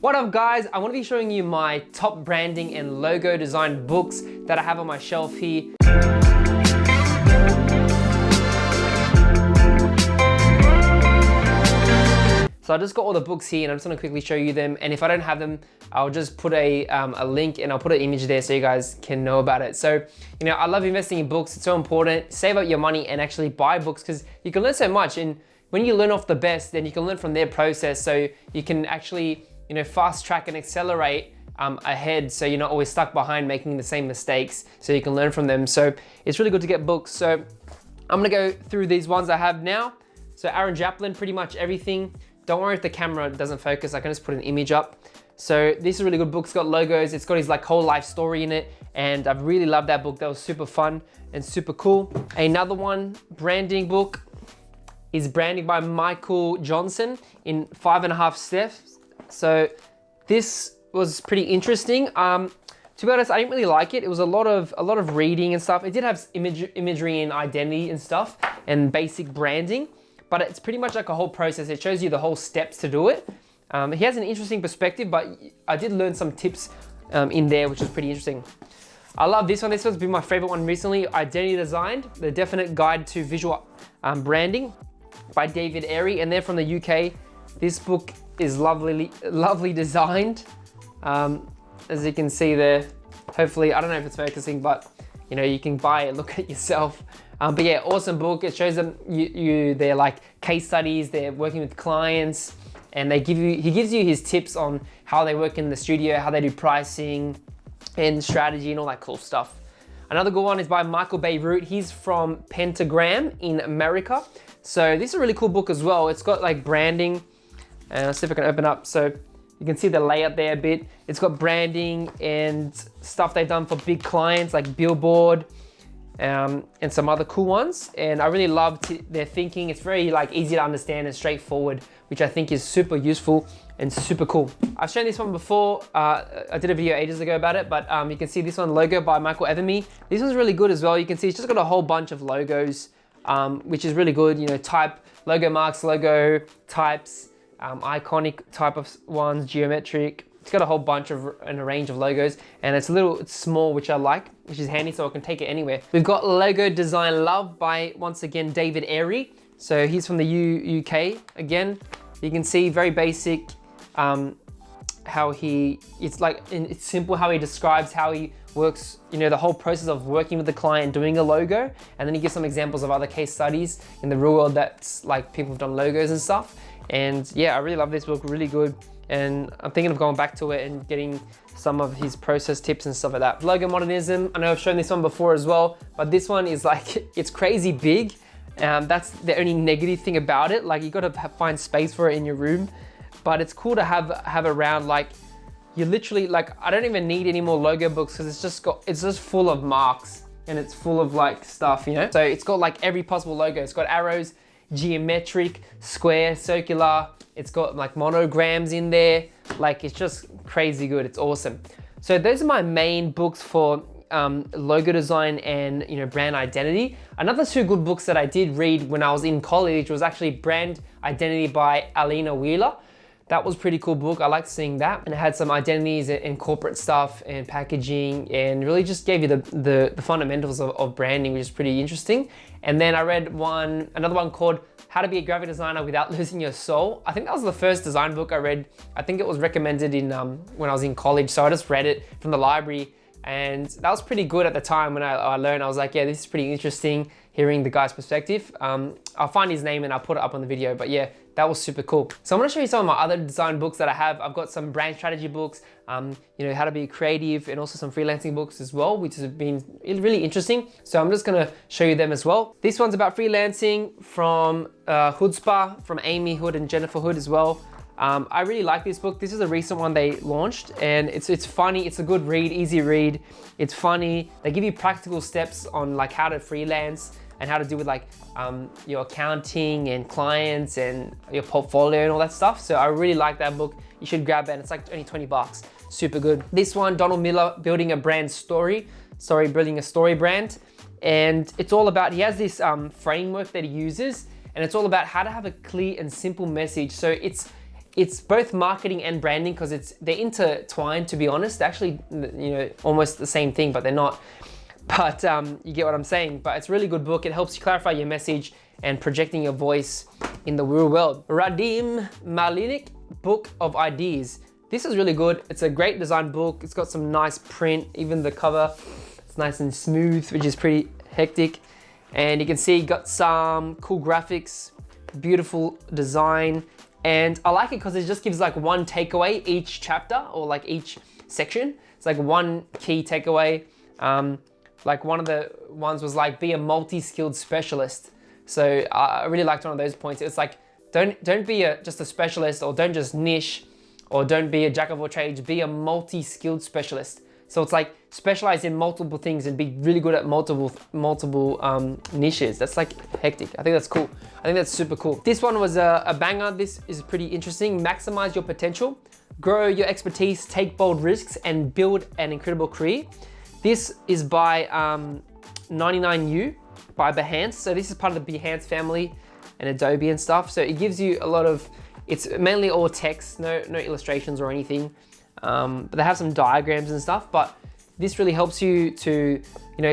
What up guys, I want to be showing you my top branding and logo design books that I have on my shelf here. So I just got all the books here and I'm just gonna quickly show you them. And if I don't have them, I'll just put a link and I'll put an image there so you guys can know about it. So, you know, I love investing in books. It's so important. Save up your money and actually buy books because you can learn so much. And when you learn off the best, then you can learn from their process. So you can actually, you know, fast track and accelerate ahead. So you're not always stuck behind making the same mistakes. So you can learn from them. So it's really good to get books. So I'm gonna go through these ones I have now. So Aaron Draplin, pretty much everything. Don't worry if the camera doesn't focus, I can just put an image up. So this is a really good book. It's got logos, it's got his like whole life story in it. And I've really loved that book. That was super fun and super cool. Another one, branding book, is Branding by Michael Johnson in 5.5 steps. So this was pretty interesting. To be honest, I didn't really like it. It was a lot of reading and stuff. It did have imagery and identity and stuff and basic branding. But it's pretty much like a whole process. It shows you the whole steps to do it. He has an interesting perspective, but I did learn some tips in there, which is pretty interesting. I love this one. This one's been my favorite one recently. Identity Designed, The Definite Guide to Visual Branding by David Airey, and they're from the UK. This book is lovely designed. As you can see there, hopefully, I don't know if it's focusing, but you know, you can buy it, look at it yourself. But yeah, awesome book. It shows them their like case studies, they're working with clients, and he gives you his tips on how they work in the studio, how they do pricing and strategy and all that cool stuff. Another good one is by Michael Bierut. He's from Pentagram in America. So this is a really cool book as well. It's got like branding, and I'll see if I can open up. So you can see the layout there a bit. It's got branding and stuff they've done for big clients like Billboard, and some other cool ones. And I really loved their thinking. It's very like easy to understand and straightforward, which I think is super useful and super cool. I've shown this one before. I did a video ages ago about it, but you can see this one, Logo by Michael Evamy. This one's really good as well. You can see it's just got a whole bunch of logos, which is really good. You know, type, logo marks, logo types, iconic type of ones, geometric. It's got a whole bunch and a range of logos, and it's small, which I like, which is handy, so I can take it anywhere. We've got Logo Design Love by, once again, David Airey. So he's from the UK again. You can see very basic, it's simple how he describes how he works, you know, the whole process of working with the client, doing a logo, and then he gives some examples of other case studies in the real world that's like people have done logos and stuff. And yeah, I really love this book, really good. And I'm thinking of going back to it and getting some of his process tips and stuff like that. Logo Modernism, I know I've shown this one before as well, but this one is like, it's crazy big. That's the only negative thing about it. Like you gotta find space for it in your room, but it's cool to have around. Like you literally, like I don't even need any more logo books because it's just full of marks and it's full of like stuff, you know? So it's got like every possible logo. It's got arrows, geometric, square, circular. It's got like monograms in there. Like it's just crazy good. It's awesome. So those are my main books for logo design and, you know, brand identity. Another two good books that I did read when I was in college was actually Brand Identity by Alina Wheeler. That was a pretty cool book. I liked seeing that, and it had some identities and corporate stuff and packaging, and really just gave you the fundamentals of branding, which is pretty interesting. And then I read another one called How to Be a Graphic Designer Without Losing Your Soul. I think that was the first design book I read. I think it was recommended when I was in college, so I just read it from the library, and that was pretty good at the time when I learned. I was like, yeah, this is pretty interesting, hearing the guy's perspective. I'll find his name and I'll put it up on the video, but yeah, that was super cool. So I'm gonna show you some of my other design books that I have. I've got some brand strategy books, you know, how to be creative, and also some freelancing books as well, which has been really interesting. So I'm just gonna show you them as well. This one's about freelancing from Hoodzpah, from Amy Hood and Jennifer Hood as well. I really like this book. This is a recent one they launched, and it's funny. It's a good read, easy read. It's funny. They give you practical steps on like how to freelance and how to do with like your accounting and clients and your portfolio and all that stuff. So I really like that book. You should grab it, and it's like only 20 bucks. Super good. This one, Donald Miller, Building a Story brand. And it's all about, he has this framework that he uses, and it's all about how to have a clear and simple message. So it's both marketing and branding because they're intertwined, to be honest. They're actually, almost the same thing, but they're not. But you get what I'm saying. But it's a really good book. It helps you clarify your message and projecting your voice in the real world. Radim Malinic, Book of Ideas. This is really good. It's a great design book. It's got some nice print, even the cover. It's nice and smooth, which is pretty hectic. And you can see got some cool graphics, beautiful design. And I like it because it just gives like one takeaway each chapter or like each section. It's like one key takeaway. Like one of the ones was like, be a multi-skilled specialist. So I really liked one of those points. It's like, don't be just a specialist, or don't just niche, or don't be a jack of all trades, be a multi-skilled specialist. So it's like specialize in multiple things and be really good at multiple niches. That's like hectic. I think that's cool. I think that's super cool. This one was a banger. This is pretty interesting. Maximize your potential, grow your expertise, take bold risks, and build an incredible career. This is by 99U by Behance. So this is part of the Behance family and Adobe and stuff. So it gives you a lot of, it's mainly all text, no illustrations or anything. But they have some diagrams and stuff, but this really helps you to,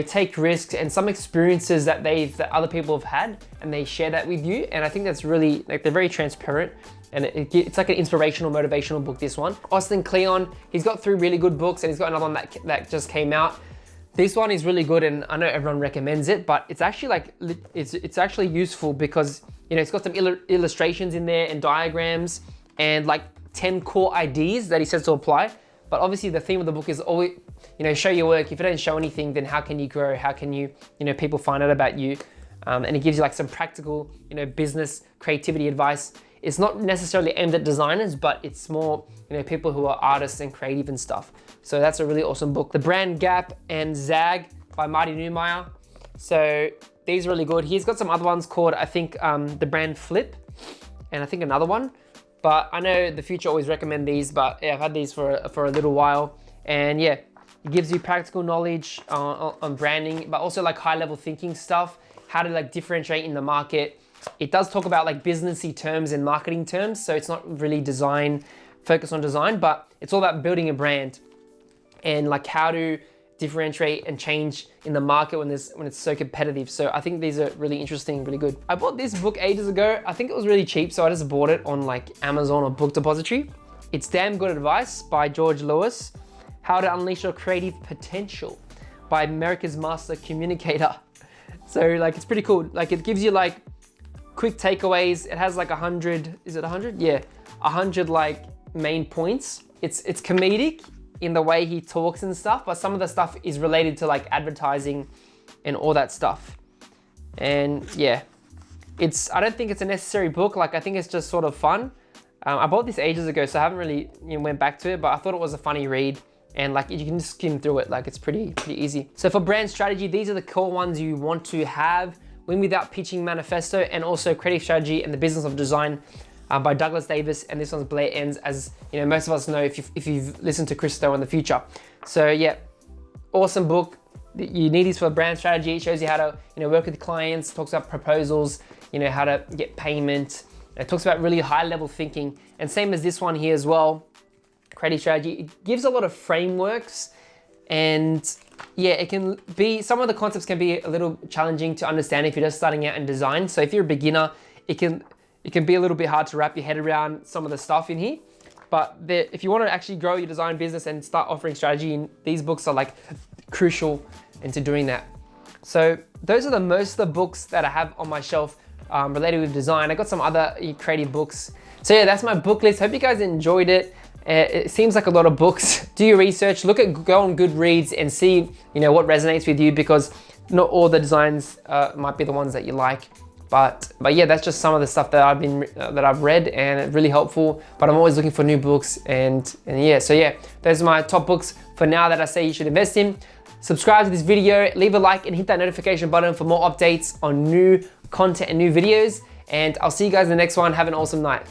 take risks and some experiences that other people have had, and they share that with you. And I think that's really, like, they're very transparent, and it's like an inspirational, motivational book, this one. Austin Kleon, he's got 3 really good books, and he's got another one that just came out. This one is really good, and I know everyone recommends it, but it's actually like, it's actually useful because, it's got some illustrations in there and diagrams and like 10 core ideas that he says to apply. But obviously the theme of the book is always, show your work. If you don't show anything, then how can you grow? How can you, people find out about you? And it gives you like some practical, business creativity advice. It's not necessarily aimed at designers, but it's more, people who are artists and creative and stuff. So that's a really awesome book. The Brand Gap and Zag by Marty Neumeier. So these are really good. He's got some other ones called, I think, The Brand Flip, and I think another one. But I know the future always recommend these, but yeah, I've had these for a little while. And yeah, it gives you practical knowledge on branding, but also like high level thinking stuff, how to like differentiate in the market. It does talk about like businessy terms and marketing terms. So it's not really focus on design, but it's all about building a brand and like how to differentiate and change in the market when it's so competitive. So I think these are really interesting, really good. I bought this book ages ago. I think it was really cheap, so I just bought it on like Amazon or Book Depository. It's Damn Good Advice by George Lewis. How to Unleash Your Creative Potential by America's Master Communicator. So like, it's pretty cool. Like, it gives you like quick takeaways. It has like 100, is it 100? Yeah, 100 like main points. It's comedic in the way he talks and stuff, but some of the stuff is related to like advertising and all that stuff. And yeah, I don't think it's a necessary book. Like, I think it's just sort of fun. I bought this ages ago, so I haven't really went back to it, but I thought it was a funny read. And like, you can just skim through it. Like, it's pretty easy. So for brand strategy, these are the core ones you want to have. Win Without Pitching Manifesto, and also Creative Strategy and the Business of Design by Douglas Davis, and this one's Blair Enns, as most of us know if you've listened to Christo in the future. So yeah, awesome book. You need these for brand strategy. It shows you how to work with clients, talks about proposals, how to get payment. It talks about really high level thinking, and same as this one here as well, Creative Strategy. It gives a lot of frameworks, and yeah, it can be, some of the concepts can be a little challenging to understand if you're just starting out in design. So if you're a beginner, it can be a little bit hard to wrap your head around some of the stuff in here. But if you want to actually grow your design business and start offering strategy, these books are like crucial into doing that. So those are most of the books that I have on my shelf related with design. I got some other creative books. So yeah, that's my book list. Hope you guys enjoyed it. It seems like a lot of books. Do your research, go on Goodreads and see what resonates with you, because not all the designs might be the ones that you like. But yeah, that's just some of the stuff that I've read, and it's really helpful. But I'm always looking for new books, and yeah. So yeah, those are my top books for now that I say you should invest in. Subscribe to this video, leave a like, and hit that notification button for more updates on new content and new videos. And I'll see you guys in the next one. Have an awesome night.